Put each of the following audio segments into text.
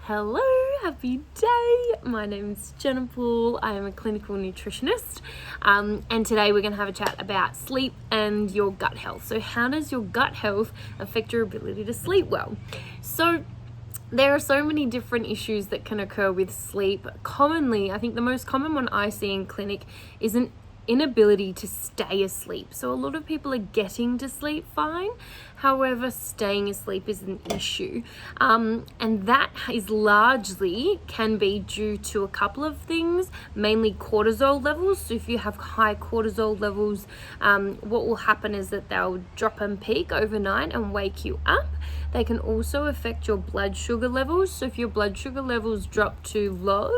Hello, happy day. My name's Jenna Poole. I am a clinical nutritionist, and today we're going to have a chat about sleep and your gut health. So how does your gut health affect your ability to sleep well? So there are so many different issues that can occur with sleep. Commonly, I think the most common one I see in clinic is an inability to stay asleep. So a lot of people are getting to sleep fine, however staying asleep is an issue, and that is largely can be due to a couple of things, mainly cortisol levels. So if you have high cortisol levels, what will happen is that they'll drop and peak overnight and wake you up. They can also affect your blood sugar levels. So if your blood sugar levels drop too low,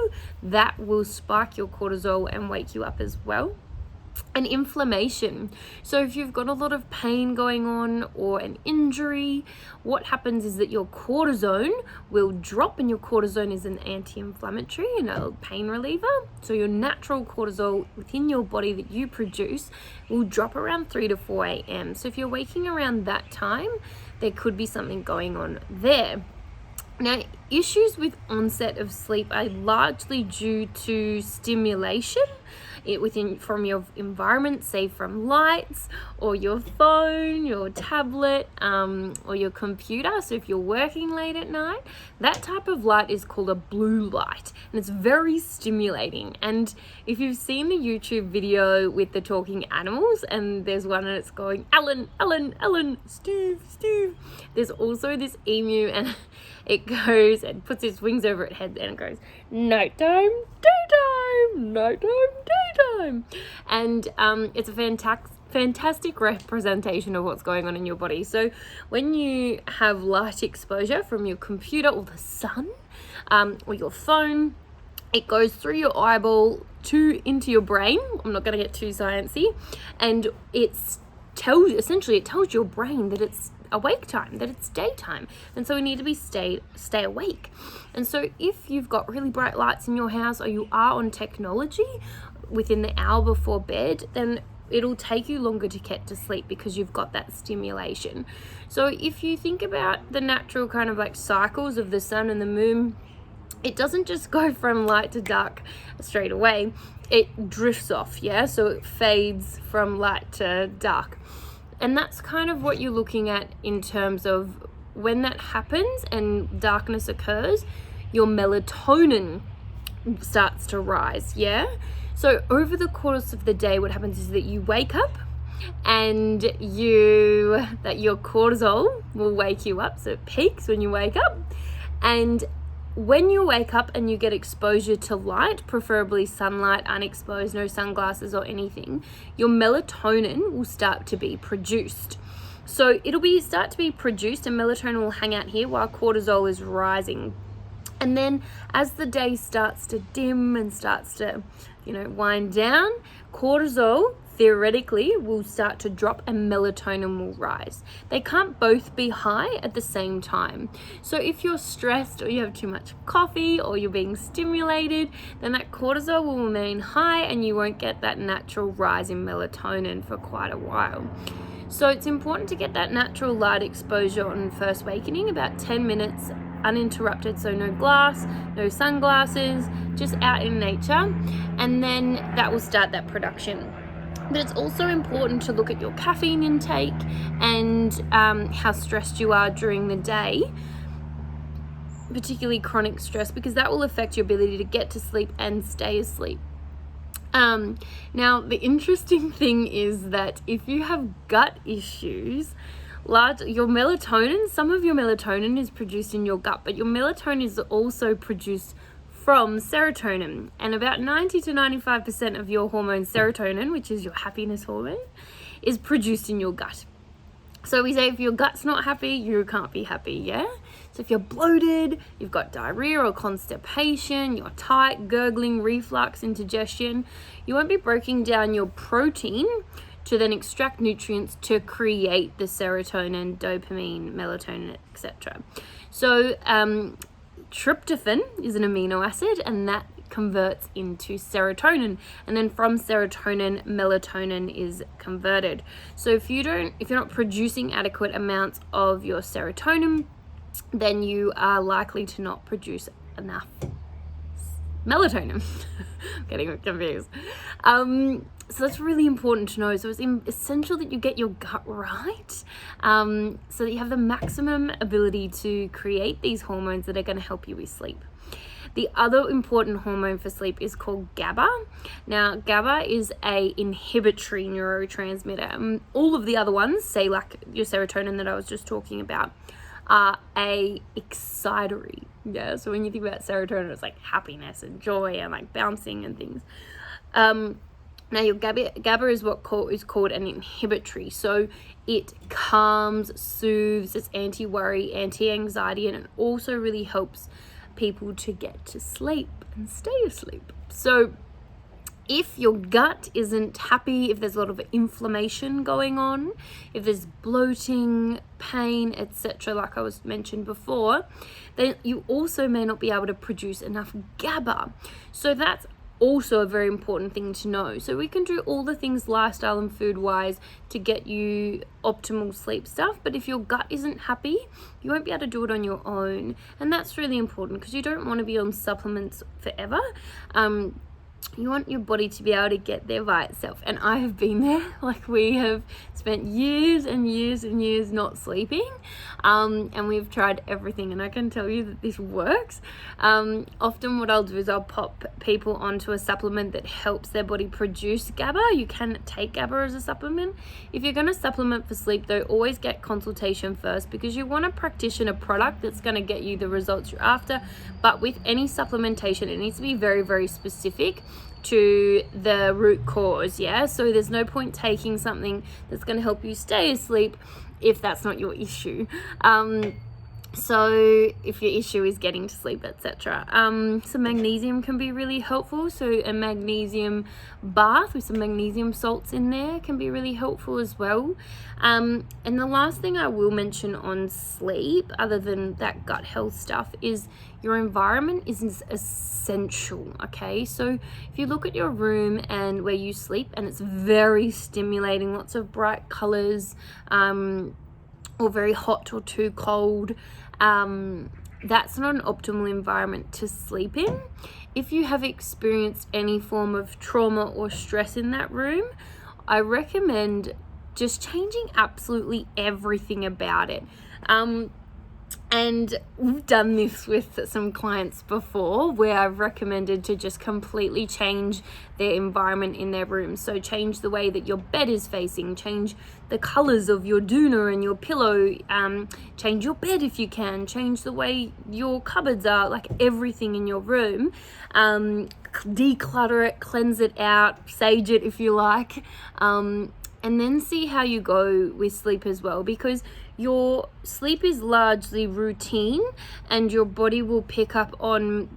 that will spike your cortisol and wake you up as well. And inflammation. So if you've got a lot of pain going on or an injury, what happens is that your cortisone will drop, and your cortisone is an anti-inflammatory and a pain reliever. So your natural cortisol within your body that you produce will drop around 3 to 4 a.m. So if you're waking around that time, there could be something going on there. Now, issues with onset of sleep are largely due to stimulation from your environment, say from lights or your phone, your tablet, or your computer. So if you're working late at night, that type of light is called a blue light, and it's very stimulating. And if you've seen the YouTube video with the talking animals, and there's one and it's going, Ellen, Ellen, Ellen, Steve, Steve. There's also this emu, and it goes and puts its wings over its head and it goes, nighttime, daytime, nighttime, daytime. And it's a fantastic representation of what's going on in your body. So when you have light exposure from your computer or the sun, or your phone, it goes through your eyeball into your brain. I'm not going to get too sciencey, and it tells your brain that it's awake time, that it's daytime, and so we need to stay awake. And so if you've got really bright lights in your house, or you are on technology within the hour before bed, then it'll take you longer to get to sleep because you've got that stimulation. So if you think about the natural kind of like cycles of the sun and the moon, it doesn't just go from light to dark straight away. It drifts off, so it fades from light to dark. And that's kind of what you're looking at in terms of when that happens and darkness occurs, your melatonin starts to rise, So over the course of the day, what happens is that you wake up and that your cortisol will wake you up. So it peaks when you wake up. And when you wake up and you get exposure to light, preferably sunlight, unexposed, no sunglasses or anything, your melatonin will start to be produced. So it'll start to be produced, and melatonin will hang out here while cortisol is rising. And then as the day starts to dim and starts to, wind down, cortisol theoretically will start to drop and melatonin will rise. They can't both be high at the same time. So if you're stressed, or you have too much coffee, or you're being stimulated, then that cortisol will remain high and you won't get that natural rise in melatonin for quite a while. So it's important to get that natural light exposure on first awakening, about 10 minutes uninterrupted, so no glass, no sunglasses, just out in nature, and then that will start that production. But it's also important to look at your caffeine intake and how stressed you are during the day, particularly chronic stress, because that will affect your ability to get to sleep and stay asleep. Now, the interesting thing is that if you have gut issues, your melatonin, some of your melatonin is produced in your gut, but your melatonin is also produced from serotonin, and about 90 to 95% of your hormone serotonin, which is your happiness hormone, is produced in your gut. So we say if your gut's not happy, you can't be happy, So if you're bloated, you've got diarrhea or constipation, you're tight, gurgling, reflux, indigestion, you won't be breaking down your protein to then extract nutrients to create the serotonin, dopamine, melatonin, etc. So tryptophan is an amino acid, and that converts into serotonin, and then from serotonin, melatonin is converted. So if you're not producing adequate amounts of your serotonin, then you are likely to not produce enough melatonin. Getting confused. So that's really important to know. So it's essential that you get your gut right, so that you have the maximum ability to create these hormones that are going to help you with sleep. The other important hormone for sleep is called Gaba. Now, Gaba is a inhibitory neurotransmitter. All of the other ones, say like your serotonin that I was just talking about, are a excitatory. Yeah, so when you think about serotonin, it's like happiness and joy and like bouncing and things. Now your GABA is what is called an inhibitory. So it calms, soothes, it's anti-worry, anti-anxiety, and it also really helps people to get to sleep and stay asleep. So if your gut isn't happy, if there's a lot of inflammation going on, if there's bloating, pain, etc., like I was mentioned before, then you also may not be able to produce enough GABA. So that's also a very important thing to know. So we can do all the things lifestyle and food wise to get you optimal sleep stuff, but if your gut isn't happy, you won't be able to do it on your own. And that's really important because you don't want to be on supplements forever. You want your body to be able to get there by itself. And I have been there. Like, we have spent years and years and years not sleeping. And we've tried everything. And I can tell you that this works. Often what I'll do is I'll pop people onto a supplement that helps their body produce GABA. You can take GABA as a supplement. If you're going to supplement for sleep, though, always get consultation first, because you want to practitioner product that's going to get you the results you're after. But with any supplementation, it needs to be very, very specific to the root cause. Yeah, so there's no point taking something that's going to help you stay asleep if that's not your issue. So if your issue is getting to sleep, etc. Some magnesium can be really helpful. So a magnesium bath with some magnesium salts in there can be really helpful as well. And the last thing I will mention on sleep, other than that gut health stuff, is your environment is essential. Okay, so if you look at your room and where you sleep and it's very stimulating, lots of bright colors, or very hot or too cold, that's not an optimal environment to sleep in. If you have experienced any form of trauma or stress in that room, I recommend just changing absolutely everything about it. And we've done this with some clients before, where I've recommended to just completely change their environment in their room. So change the way that your bed is facing, change the colors of your doona and your pillow, change your bed if you can, change the way your cupboards are, like everything in your room. Declutter it, cleanse it out, sage it if you like, and then see how you go with sleep as well, because your sleep is largely routine and your body will pick up on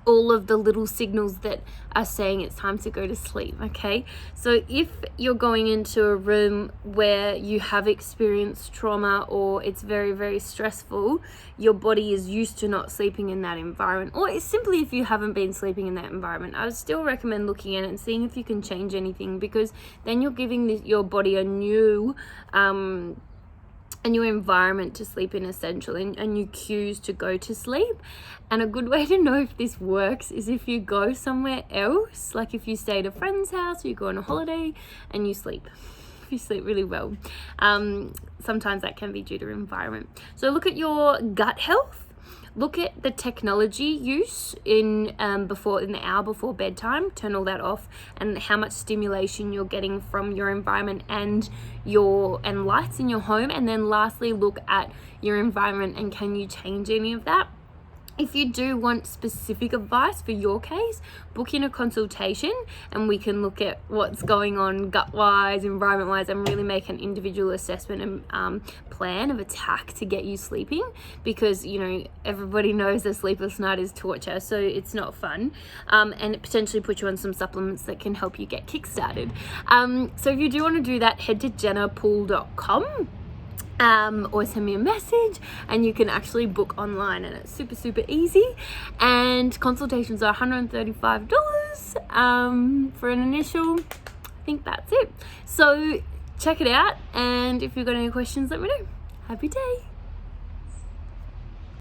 all of the little signals that are saying it's time to go to sleep. Okay, so if you're going into a room where you have experienced trauma or it's very, very stressful, your body is used to not sleeping in that environment, or it's simply if you haven't been sleeping in that environment, I would still recommend looking at it and seeing if you can change anything, because then you're giving your body a new environment to sleep in, essential, and new cues to go to sleep. And a good way to know if this works is if you go somewhere else, like if you stay at a friend's house or you go on a holiday and you sleep. If you sleep really well, sometimes that can be due to environment. So look at your gut health. Look at the technology use in the hour before bedtime. Turn all that off, and how much stimulation you're getting from your environment and lights in your home. And then lastly, look at your environment and can you change any of that? If you do want specific advice for your case, book in a consultation and we can look at what's going on gut-wise, environment-wise, and really make an individual assessment and plan of attack to get you sleeping, because, you know, everybody knows a sleepless night is torture, so it's not fun. And it potentially puts you on some supplements that can help you get kick-started. So if you do want to do that, head to jennapool.com. Or send me a message and you can actually book online, and it's super, super easy. And consultations are $135 for an initial. I think that's it. So check it out, and if you've got any questions, let me know. Happy day.